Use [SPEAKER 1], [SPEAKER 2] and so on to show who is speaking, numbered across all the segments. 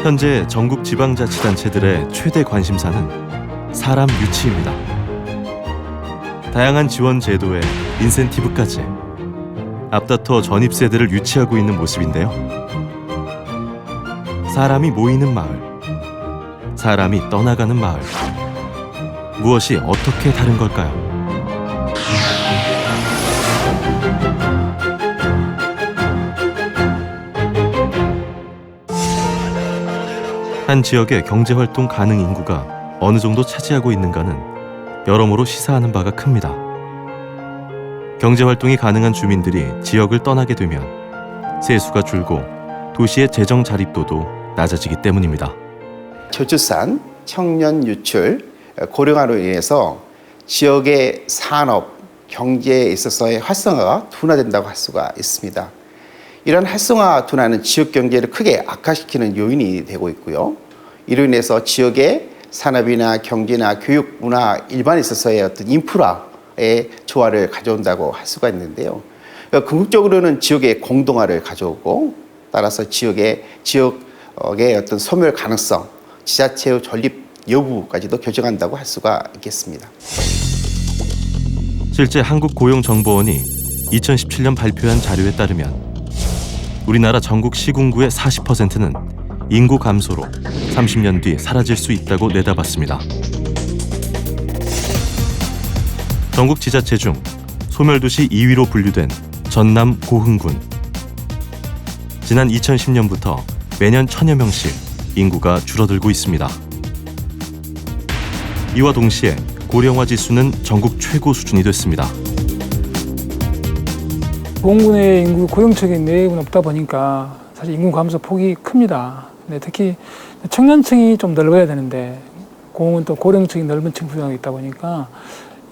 [SPEAKER 1] 현재 전국 지방자치단체들의 최대 관심사는 사람 유치입니다. 다양한 지원 제도에 인센티브까지 앞다퉈 전입세대를 유치하고 있는 모습인데요. 사람이 모이는 마을, 사람이 떠나가는 마을. 무엇이 어떻게 다른 걸까요? 한 지역의 경제활동 가능 인구가 어느 정도 차지하고 있는가는 여러모로 시사하는 바가 큽니다. 경제활동이 가능한 주민들이 지역을 떠나게 되면 세수가 줄고 도시의 재정 자립도도 낮아지기 때문입니다. 저출산,
[SPEAKER 2] 청년 유출, 고령화로 인해서 지역의 산업, 경제에 있어서의 활성화가 둔화된다고 할 수가 있습니다. 이런 활성화 둔화는 지역 경제를 크게 악화시키는 요인이 되고 있고요. 이로 인해서 지역의 산업이나 경제나 교육, 문화, 일반에 있어서의 어떤 인프라의 조화를 가져온다고 할 수가 있는데요. 궁극적으로는 지역의 공동화를 가져오고 따라서 지역의 어떤 소멸 가능성, 지자체의 건립 여부까지도 교정한다고 할 수가 있겠습니다.
[SPEAKER 1] 실제 한국고용정보원이 2017년 발표한 자료에 따르면 우리나라 전국 시군구의 40%는 인구 감소로 30년 뒤 사라질 수 있다고 내다봤습니다. 전국 지자체 중 소멸도시 2위로 분류된 전남 고흥군. 지난 2010년부터 매년 1000여 명씩 인구가 줄어들고 있습니다. 이와 동시에 고령화 지수는 전국 최고 수준이 됐습니다.
[SPEAKER 3] 고흥군의 인구 고령층이 매우 높다 보니까 사실 인구 감소 폭이 큽니다. 근데 특히 청년층이 좀 넓어야 되는데 고흥은 또 고령층이 넓은 층 구성이 있다 보니까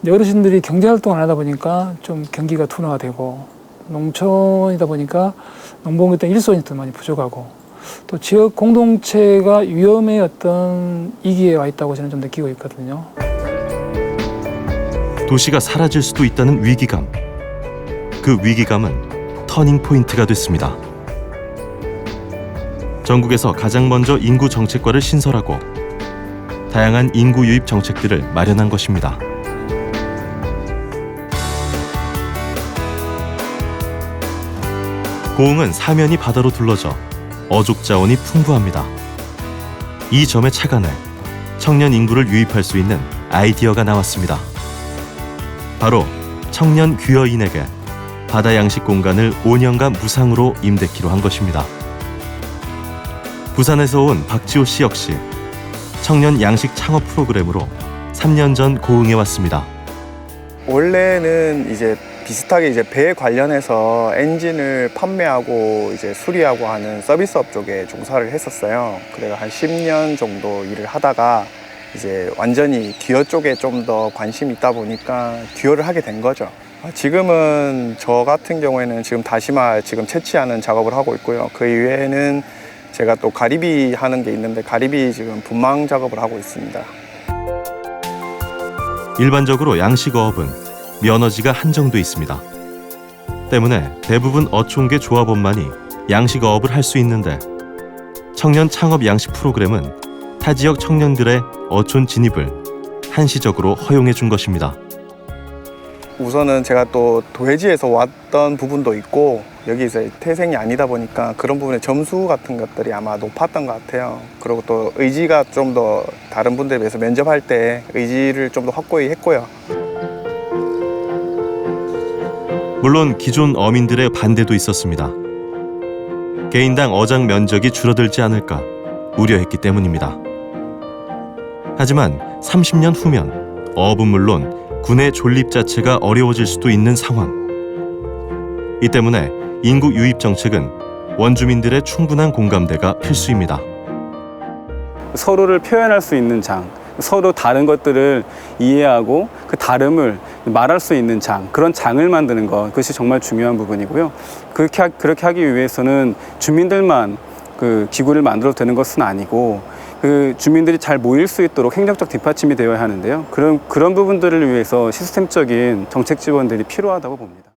[SPEAKER 3] 어르신들이 경제활동을 안 하다 보니까 좀 경기가 둔화가 되고 농촌이다 보니까 농번기 때 일손이 더 많이 부족하고 또 지역 공동체가 위험의 어떤 위기에 와 있다고 저는 좀 느끼고 있거든요.
[SPEAKER 1] 도시가 사라질 수도 있다는 위기감. 그 위기감은 터닝 포인트가 됐습니다. 전국에서 가장 먼저 인구 정책과를 신설하고 다양한 인구 유입 정책들을 마련한 것입니다. 고흥은 사면이 바다로 둘러져 어족 자원이 풍부합니다. 이 점에 착안해 청년 인구를 유입할 수 있는 아이디어가 나왔습니다. 바로 청년 귀여인에게 바다 양식 공간을 5년간 무상으로 임대키로 한 것입니다. 부산에서 온 박지호 씨 역시 청년 양식 창업 프로그램으로 3년 전 고흥에 왔습니다.
[SPEAKER 4] 원래는 이제 비슷하게 이제 배 관련해서 엔진을 판매하고 이제 수리하고 하는 서비스업 쪽에 종사를 했었어요. 그래가 한 10년 정도 일을 하다가 이제 완전히 기어 쪽에 좀 더 관심이 있다 보니까 기어를 하게 된 거죠. 지금은 저 같은 경우에는 지금 다시마 지금 채취하는 작업을 하고 있고요. 그 이외에는 제가 또 가리비 하는 게 있는데 가리비 지금 분망 작업을 하고 있습니다.
[SPEAKER 1] 일반적으로 양식어업은 면허지가 한정돼 있습니다. 때문에 대부분 어촌계 조합원만이 양식어업을 할 수 있는데 청년 창업 양식 프로그램은 타 지역 청년들의 어촌 진입을 한시적으로 허용해 준 것입니다.
[SPEAKER 4] 우선은 제가 또 도회지에서 왔던 부분도 있고 여기서 태생이 아니다 보니까 그런 부분의 점수 같은 것들이 아마 높았던 것 같아요. 그리고 또 의지가 좀 더 다른 분들에 비해서 면접할 때 의지를 좀 더 확고히 했고요.
[SPEAKER 1] 물론 기존 어민들의 반대도 있었습니다. 개인당 어장 면적이 줄어들지 않을까 우려했기 때문입니다. 하지만 30년 후면 어업은 물론 군의 존립 자체가 어려워질 수도 있는 상황. 이 때문에 인구 유입 정책은 원주민들의 충분한 공감대가 필수입니다.
[SPEAKER 5] 서로를 표현할 수 있는 장, 서로 다른 것들을 이해하고 그 다름을 말할 수 있는 장, 그런 장을 만드는 것, 그것이 정말 중요한 부분이고요. 그렇게 하기 위해서는 주민들만 그 기구를 만들어도 되는 것은 아니고 그 주민들이 잘 모일 수 있도록 행정적 뒷받침이 되어야 하는데요. 그런 부분들을 위해서 시스템적인 정책 지원들이 필요하다고 봅니다.